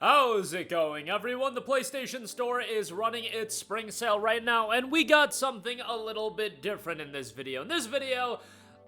How's it going, everyone? The PlayStation Store is running its spring sale right now, and we got something a little bit different in this video. In this video,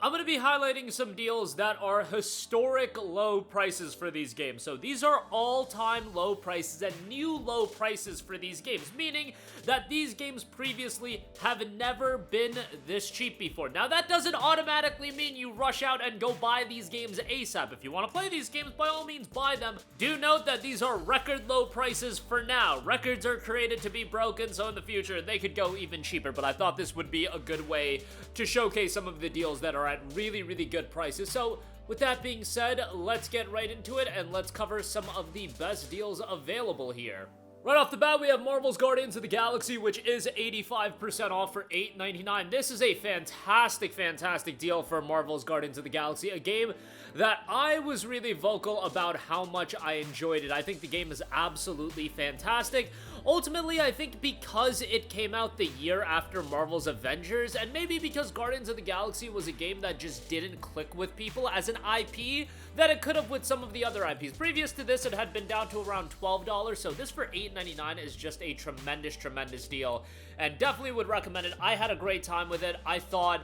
I'm going to be highlighting some deals that are historic low prices for these games. So these are all-time low prices and new low prices for these games, meaning that these games previously have never been this cheap before. Now, that doesn't automatically mean you rush out and go buy these games ASAP. If you want to play these games, by all means, buy them. Do note that these are record low prices for now. Records are created to be broken, so in the future, they could go even cheaper, but I thought this would be a good way to showcase some of the deals that are at really good prices. So with that being said, let's get right into it and let's cover some of the best deals available here. Right off the bat, we have Marvel's Guardians of the Galaxy, which is 85% off for $8.99. This is a fantastic deal for Marvel's Guardians of the Galaxy, a game that I was really vocal about how much I enjoyed it. I think the game is absolutely fantastic. Ultimately, I think because it came out the year after Marvel's Avengers, and maybe because Guardians of the Galaxy was a game that just didn't click with people as an IP, that it could have with some of the other IPs. Previous to this, it had been down to around $12, so this for $8.99 is just a tremendous deal, and definitely would recommend it. I had a great time with it. I thought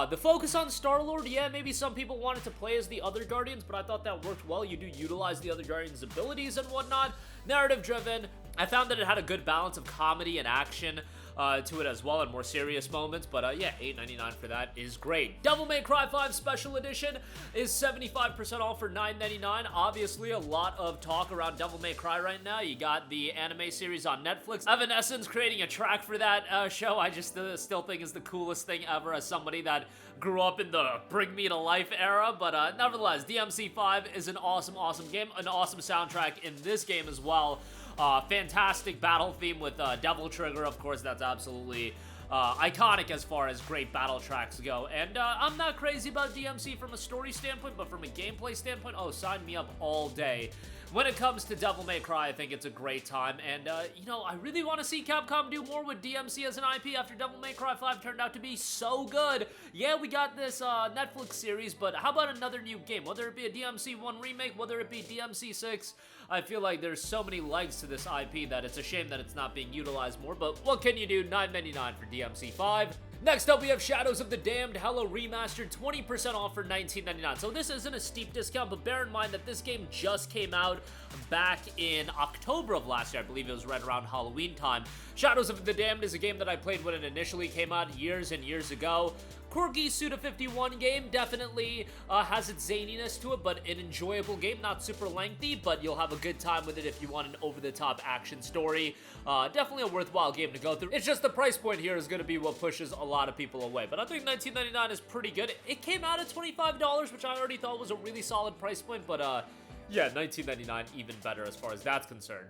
the focus on Star-Lord, yeah, maybe some people wanted to play as the other Guardians, but I thought that worked well. You do utilize the other Guardians' abilities and whatnot. Narrative-driven. I found that it had a good balance of comedy and action to it as well, and more serious moments, but yeah, $8.99 for that is great. Devil May Cry 5 Special Edition is 75% off for $9.99. Obviously, a lot of talk around Devil May Cry right now. You got the anime series on Netflix. Evanescence creating a track for that show, I just still think is the coolest thing ever as somebody that grew up in the Bring Me to Life era, but nevertheless, DMC5 is an awesome game, an awesome soundtrack in this game as well. Fantastic battle theme with Devil Trigger, of course. That's absolutely iconic as far as great battle tracks go. And I'm not crazy about DMC from a story standpoint, but from a gameplay standpoint, oh, sign me up all day. When it comes to Devil May Cry, I think it's a great time, and, you know, I really want to see Capcom do more with DMC as an IP after Devil May Cry 5 turned out to be so good. Yeah, we got this Netflix series, but how about another new game? Whether it be a DMC 1 remake, whether it be DMC 6, I feel like there's so many legs to this IP that it's a shame that it's not being utilized more, but what can you do? $9.99 for DMC 5. Next up, we have Shadows of the Damned Hello Remastered, 20% off for $19.99. So this isn't a steep discount, but bear in mind that this game just came out back in October of last year. I believe it was right around Halloween time. Shadows of the Damned is a game that I played when it initially came out years and years ago. Quirky Suda51 game, definitely has its zaniness to it, but an enjoyable game, not super lengthy, but you'll have a good time with it if you want an over-the-top action story. Definitely a worthwhile game to go through. It's just the price point here is going to be what pushes a lot of people away, but I think $19.99 is pretty good. It came out at $25, which I already thought was a really solid price point, but yeah, $19.99 even better as far as that's concerned.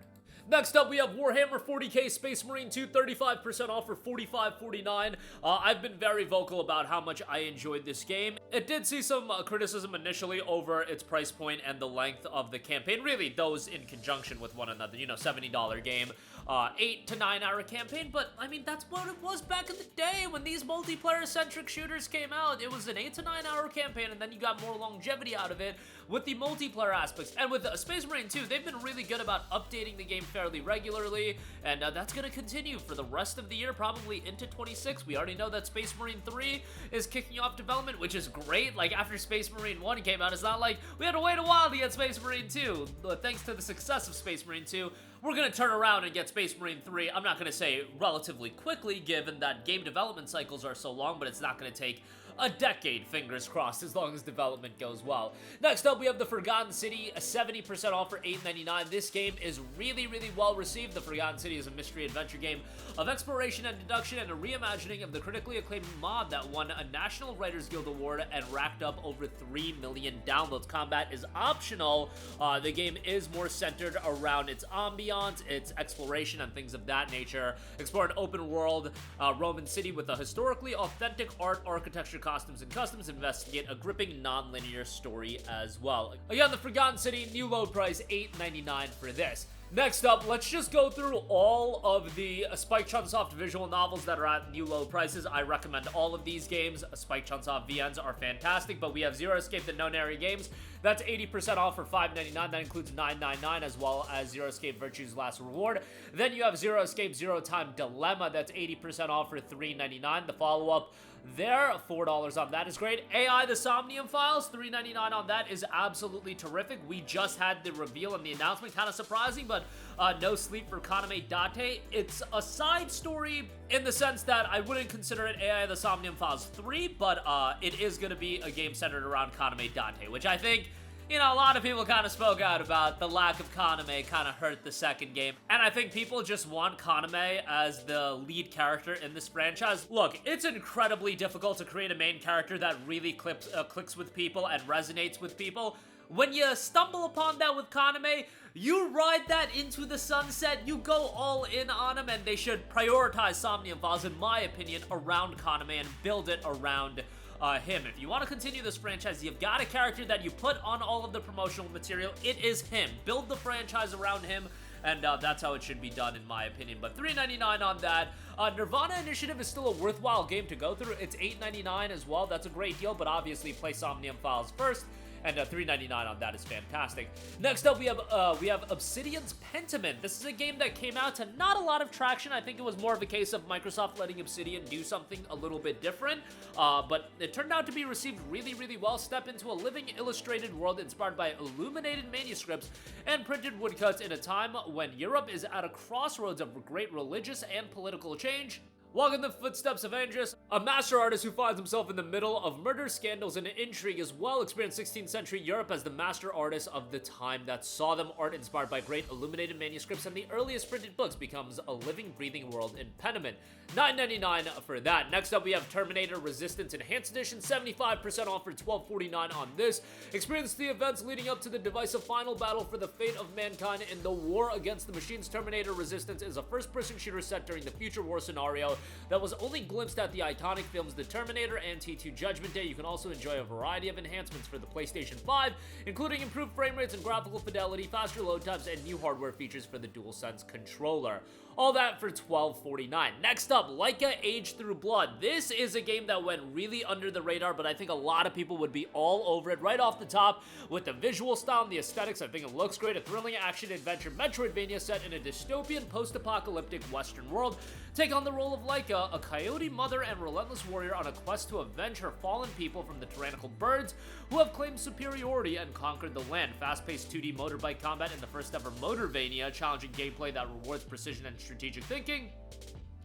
Next up, we have Warhammer 40k Space Marine 2, 35% off for $45.49. I've been very vocal about how much I enjoyed this game. It did see some criticism initially over its price point and the length of the campaign. Really, those in conjunction with one another. You know, $70 game, 8 to 9 hour campaign, but I mean, that's what it was back in the day when these multiplayer-centric shooters came out. It was an 8 to 9 hour campaign, and then you got more longevity out of it with the multiplayer aspects. And with Space Marine 2, they've been really good about updating the game fairly regularly, and that's going to continue for the rest of the year, probably into 26. We already know that Space Marine 3 is kicking off development, which is great. Like, after Space Marine 1 came out, it's not like we had to wait a while to get Space Marine 2. But thanks to the success of Space Marine 2, we're going to turn around and get Space Marine 3. I'm not going to say relatively quickly, given that game development cycles are so long, but it's not going to take a decade, fingers crossed, as long as development goes well. Next up, we have The Forgotten City, a 70% off for $8.99. This game is really well received. The Forgotten City is a mystery adventure game of exploration and deduction and a reimagining of the critically acclaimed mod that won a National Writers Guild Award and racked up over 3 million downloads. Combat is optional. The game is more centered around its ambiance, its exploration, and things of that nature. Explore an open world Roman city with a historically authentic art, architecture, costumes, and customs. Investigate a gripping non-linear story as well. Again, The Forgotten City, new low price, $8.99 for this. Next up, let's just go through all of the Spike Chunsoft visual novels that are at new low prices. I recommend all of these games. Spike Chunsoft VNs are fantastic, but we have Zero Escape, the Nonary games. That's 80% off for $5.99. That includes $9.99 as well as Zero Escape Virtue's Last Reward. Then you have Zero Escape Zero Time Dilemma. That's 80% off for $3.99. The follow-up there, $4 on that is great. AI, the Somnium Files, $3.99 on that is absolutely terrific. We just had the reveal and the announcement, kind of surprising, but No Sleep for Kaname Date. It's a side story in the sense that I wouldn't consider it AI, the Somnium Files 3, but it is going to be a game centered around Kaname Date, which I think, you know, a lot of people kind of spoke out about the lack of Kaname kind of hurt the second game. And I think people just want Kaname as the lead character in this franchise. Look, it's incredibly difficult to create a main character that really clicks with people and resonates with people. When you stumble upon that with Kaname, you ride that into the sunset, you go all in on him, and they should prioritize Somnium Files, in my opinion, around Kaname and build it around him. If you want to continue this franchise, you've got a character that you put on all of the promotional material. It is him. Build the franchise around him, and that's how it should be done, in my opinion. But $3.99 on that. nirvanA Initiative is still a worthwhile game to go through. It's $8.99 as well. That's a great deal, but obviously play Somnium Files first. And $3.99 on that is fantastic. Next up, we have Obsidian's Pentiment. This is a game that came out to not a lot of traction. I think it was more of a case of Microsoft letting Obsidian do something a little bit different. But it turned out to be received really, really well. Step into a living illustrated world inspired by illuminated manuscripts and printed woodcuts in a time when Europe is at a crossroads of great religious and political change. Walk in the footsteps of Andrus, a master artist who finds himself in the middle of murder, scandals, and intrigue, as well experienced 16th century Europe as the master artist of the time that saw them. Art inspired by great illuminated manuscripts and the earliest printed books becomes a living, breathing world in Pentiment. $9.99 for that. Next up, we have Terminator Resistance Enhanced Edition, 75% off for $12.49 on this. Experience the events leading up to the divisive final battle for the fate of mankind in the war against the machines. Terminator Resistance is a first-person shooter set during the future war scenario that was only glimpsed at the iconic films The Terminator and T2 Judgment Day. You can also enjoy a variety of enhancements for the PlayStation 5, including improved frame rates and graphical fidelity, faster load times, and new hardware features for the DualSense controller. All that for $12.49. Next up, Laika Age Through Blood. This is a game that went really under the radar, but I think a lot of people would be all over it right off the top with the visual style and the aesthetics. I think it looks great. A thrilling action-adventure Metroidvania set in a dystopian post-apocalyptic Western world. Take on the role of Laika, a coyote mother and relentless warrior on a quest to avenge her fallen people from the tyrannical birds who have claimed superiority and conquered the land. Fast-paced 2D motorbike combat in the first ever Motorvania, challenging gameplay that rewards precision and strategic thinking.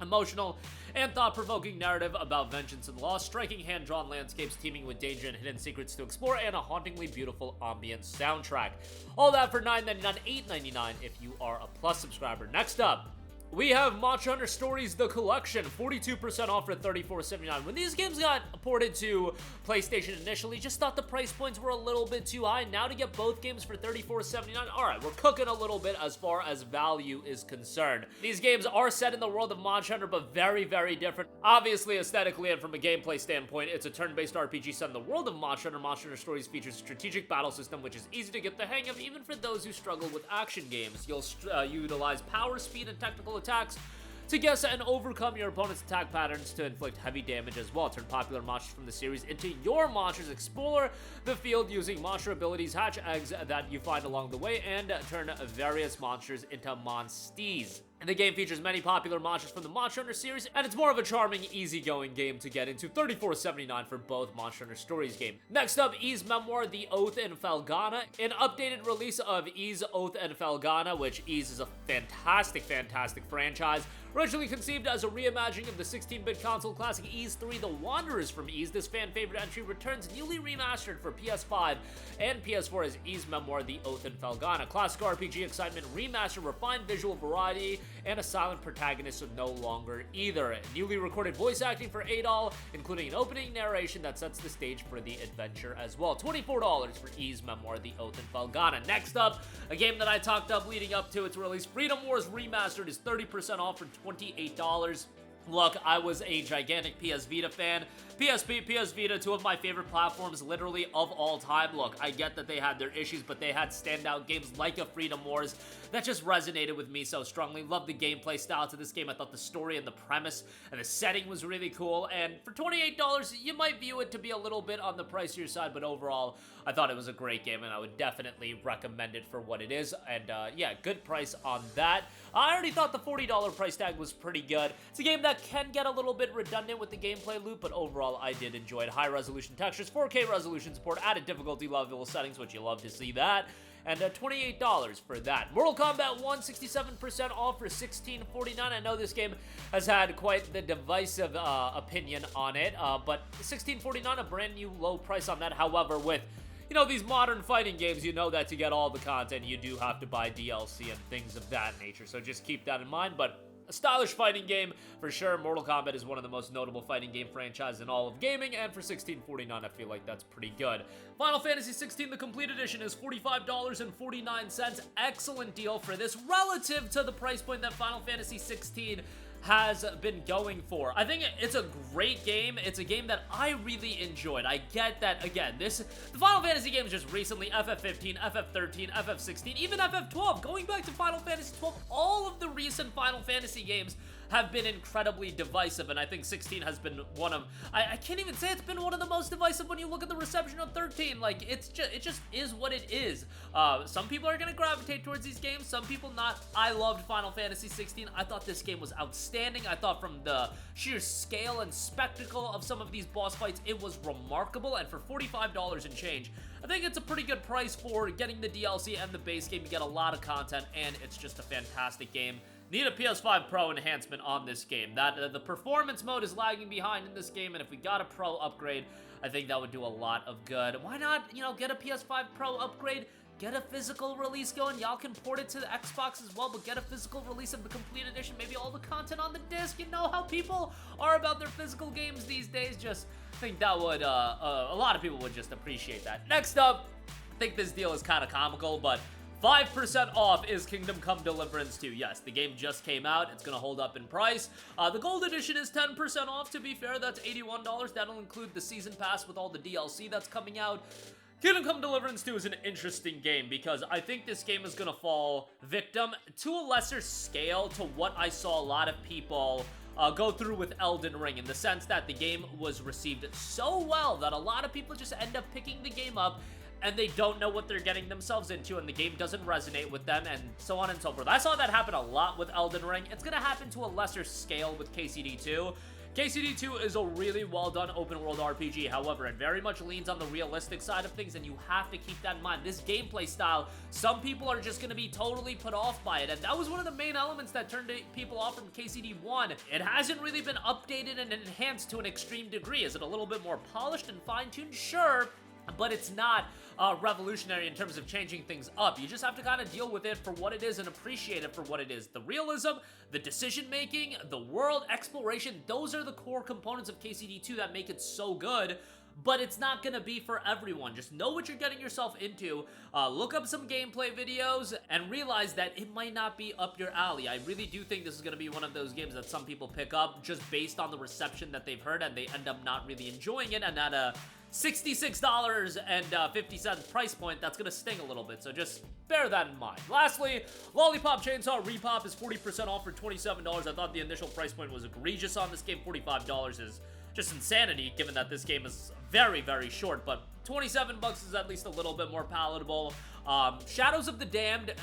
Emotional and thought-provoking narrative about vengeance and loss, striking hand-drawn landscapes teeming with danger and hidden secrets to explore, and a hauntingly beautiful ambient soundtrack. All that for $9.99, $8.99 if you are a Plus subscriber. Next up, we have Monster Hunter Stories The Collection, 42% off for $34.79. When these games got ported to PlayStation initially, just thought the price points were a little bit too high. Now to get both games for $34.79, alright, we're cooking a little bit as far as value is concerned. These games are set in the world of Monster Hunter, but very, very different. Obviously, aesthetically and from a gameplay standpoint, it's a turn-based RPG set in the world of Monster Hunter. Monster Hunter Stories features a strategic battle system, which is easy to get the hang of, even for those who struggle with action games. You'll utilize power, speed, and technical attacks to guess and overcome your opponent's attack patterns to inflict heavy damage as well. Turn popular monsters from the series into your monsters, explore the field using monster abilities, hatch eggs that you find along the way, and turn various monsters into monsties. And the game features many popular monsters from the Monster Hunter series, and it's more of a charming, easygoing game to get into. $34.79 for both Monster Hunter Stories game. Next up, Ys Memoire, The Oath in Felghana. An updated release of Ys Oath and Felghana, which Ys is a fantastic, fantastic franchise. Originally conceived as a reimagining of the 16-bit console classic Ys 3, The Wanderers from Ys, this fan-favorite entry returns newly remastered for PS5 and PS4 as Ys Memoire, The Oath in Felghana. Classic RPG excitement remastered, refined visual variety, and a silent protagonist no longer either. Newly recorded voice acting for Adol, including an opening narration that sets the stage for the adventure as well. $24 for Ys Memoire, The Oath in Felghana. Next up, a game that I talked up leading up to its release, Freedom Wars Remastered is 30% off for $28. Look, I was a gigantic PS Vita fan. PSP, PS Vita, two of my favorite platforms literally of all time. Look, I get that they had their issues, but they had standout games like Freedom Wars that just resonated with me so strongly. Loved the gameplay style to this game. I thought the story and the premise and the setting was really cool. And for $28, you might view it to be a little bit on the pricier side, but overall, I thought it was a great game, and I would definitely recommend it for what it is. And yeah, good price on that. I already thought the $40 price tag was pretty good. It's a game that can get a little bit redundant with the gameplay loop, but overall, I did enjoy it. High resolution textures, 4K resolution support, added difficulty level settings, which you love to see that. And $28 for that. Mortal Kombat 1, 67% off for $16.49. I know this game has had quite the divisive opinion on it, but $16.49, a brand new low price on that. However, with these modern fighting games, you know that to get all the content, you do have to buy DLC and things of that nature. So just keep that in mind. But a stylish fighting game for sure. Mortal Kombat is one of the most notable fighting game franchises in all of gaming, and for $16.49, I feel like that's pretty good. Final Fantasy XVI, the Complete Edition, is $45.49. Excellent deal for this relative to the price point that Final Fantasy XVI has been going for. I think it's a great game. It's a game that I really enjoyed. I get that, again, the Final Fantasy games just recently, FF15, FF13, FF16, even FF12, going back to Final Fantasy 12, all of the recent Final Fantasy games have been incredibly divisive, and I think 16 has been one of, I can't even say it's been one of the most divisive when you look at the reception of 13. Like, it just is what it is. Some people are gonna gravitate towards these games, some people not. I loved Final Fantasy 16. I thought this game was outstanding. I thought from the sheer scale and spectacle of some of these boss fights, it was remarkable, and for $45 and change, I think it's a pretty good price for getting the DLC and the base game. You get a lot of content, and it's just a fantastic game. Need a PS5 Pro enhancement on this game. The performance mode is lagging behind in this game, and if we got a Pro upgrade, I think that would do a lot of good. Why not, get a PS5 Pro upgrade, get a physical release going. Y'all can port it to the Xbox as well, but get a physical release of the Complete Edition, maybe all the content on the disc. You know how people are about their physical games these days. Just think that would, a lot of people would just appreciate that. Next up, I think this deal is kind of comical, but 5% off is Kingdom Come Deliverance 2. Yes, the game just came out. It's going to hold up in price. The Gold Edition is 10% off, to be fair. That's $81. That'll include the Season Pass with all the DLC that's coming out. Kingdom Come Deliverance 2 is an interesting game because I think this game is going to fall victim to a lesser scale to what I saw a lot of people go through with Elden Ring, in the sense that the game was received so well that a lot of people just end up picking the game up and they don't know what they're getting themselves into, and the game doesn't resonate with them, and so on and so forth. I saw that happen a lot with Elden Ring. It's gonna happen to a lesser scale with KCD 2. KCD 2 is a really well-done open-world RPG. However, it very much leans on the realistic side of things, and you have to keep that in mind. This gameplay style, some people are just going to be totally put off by it, and that was one of the main elements that turned people off from KCD 1. It hasn't really been updated and enhanced to an extreme degree. Is it a little bit more polished and fine-tuned? Sure, but it's not revolutionary in terms of changing things up. You just have to kind of deal with it for what it is and appreciate it for what it is. The realism, the decision-making, the world exploration, those are the core components of KCD 2 that make it so good, but it's not gonna be for everyone. Just know what you're getting yourself into, look up some gameplay videos, and realize that it might not be up your alley. I really do think this is gonna be one of those games that some people pick up just based on the reception that they've heard, and they end up not really enjoying it, and at a $66.50 price point, that's gonna sting a little bit, so just bear that in mind. Lastly, Lollipop Chainsaw RePOP is 40% off for $27. I thought the initial price point was egregious on this game. $45 is just insanity, given that this game is very, very short, but 27 bucks is at least a little bit more palatable. Shadows of the Damned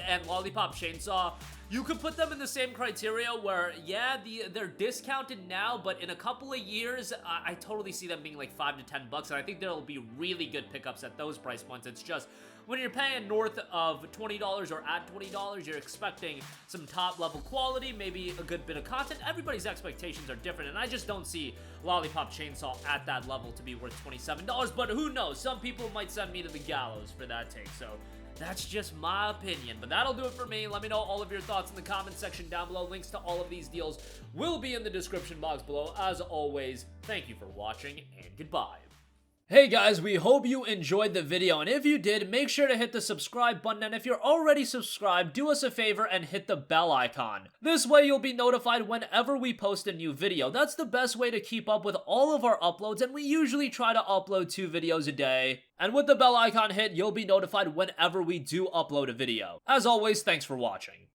and Lollipop Chainsaw, you could put them in the same criteria where, yeah, they're discounted now, but in a couple of years, I totally see them being like 5 to 10 bucks, and I think there'll be really good pickups at those price points. It's just, when you're paying north of $20 or at $20, you're expecting some top-level quality, maybe a good bit of content. Everybody's expectations are different, and I just don't see Lollipop Chainsaw at that level to be worth $27, but who knows? Some people might send me to the gallows for that take, so that's just my opinion. But that'll do it for me. Let me know all of your thoughts in the comment section down below. Links to all of these deals will be in the description box below. As always, thank you for watching, and goodbye. Hey guys, we hope you enjoyed the video, and if you did, make sure to hit the subscribe button, and if you're already subscribed, do us a favor and hit the bell icon. This way you'll be notified whenever we post a new video. That's the best way to keep up with all of our uploads, and we usually try to upload 2 videos a day. And with the bell icon hit, you'll be notified whenever we do upload a video. As always, thanks for watching.